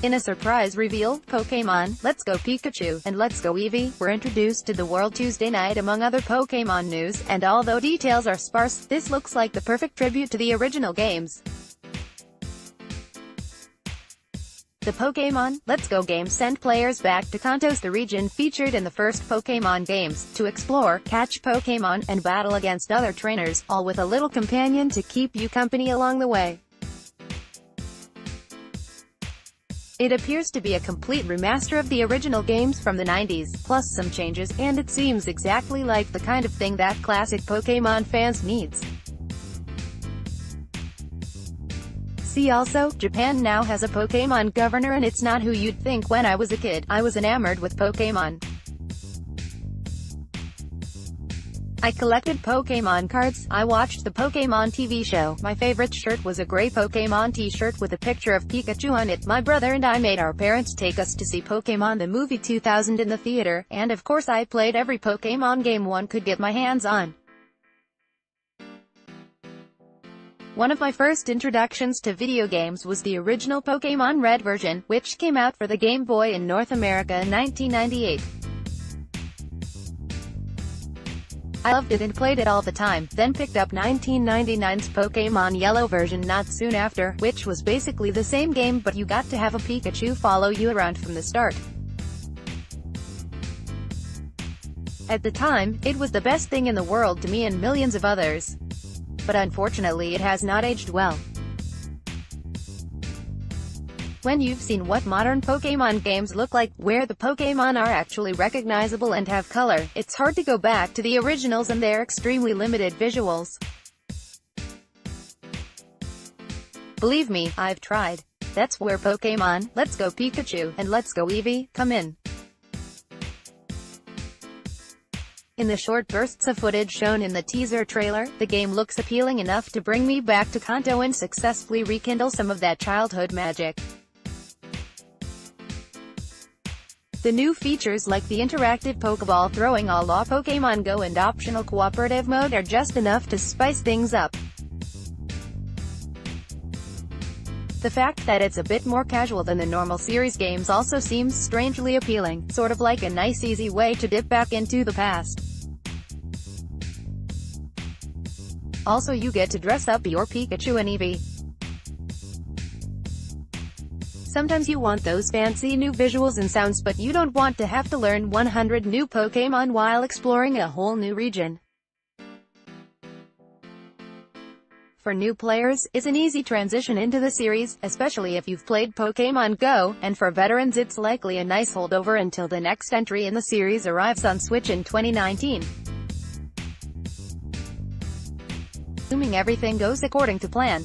In a surprise reveal, Pokémon, Let's Go Pikachu, and Let's Go Eevee were introduced to the world Tuesday night among other Pokémon news, and although details are sparse, this looks like the perfect tribute to the original games. The Pokémon Let's Go game sent players back to Kanto's, the region featured in the first Pokémon games, to explore, catch Pokémon, and battle against other trainers, all with a little companion to keep you company along the way. It appears to be a complete remaster of the original games from the 90s, plus some changes, and it seems exactly like the kind of thing that classic Pokémon fans needs. See also, Japan now has a Pokémon governor, and it's not who you'd think. When I was a kid, I was enamored with Pokémon. I collected Pokémon cards, I watched the Pokémon TV show, my favorite shirt was a gray Pokémon t-shirt with a picture of Pikachu on it. My brother and I made our parents take us to see Pokémon the movie 2000 in the theater, and of course I played every Pokémon game one could get my hands on. One of my first introductions to video games was the original Pokémon Red version, which came out for the Game Boy in North America in 1998. I loved it and played it all the time, then picked up 1999's Pokémon Yellow version not soon after, which was basically the same game but you got to have a Pikachu follow you around from the start. At the time, it was the best thing in the world to me and millions of others. But unfortunately it has not aged well. When you've seen what modern Pokémon games look like, where the Pokémon are actually recognizable and have color, it's hard to go back to the originals and their extremely limited visuals. Believe me, I've tried. That's where Pokémon, Let's Go Pikachu, and Let's Go Eevee come in. In the short bursts of footage shown in the teaser trailer, the game looks appealing enough to bring me back to Kanto and successfully rekindle some of that childhood magic. The new features like the interactive Pokeball throwing a la Pokémon Go and optional cooperative mode are just enough to spice things up. The fact that it's a bit more casual than the normal series games also seems strangely appealing, sort of like a nice easy way to dip back into the past. Also, you get to dress up your Pikachu and Eevee. Sometimes you want those fancy new visuals and sounds, but you don't want to have to learn 100 new Pokémon while exploring a whole new region. For new players, it's an easy transition into the series, especially if you've played Pokémon Go, and for veterans it's likely a nice holdover until the next entry in the series arrives on Switch in 2019. Assuming everything goes according to plan.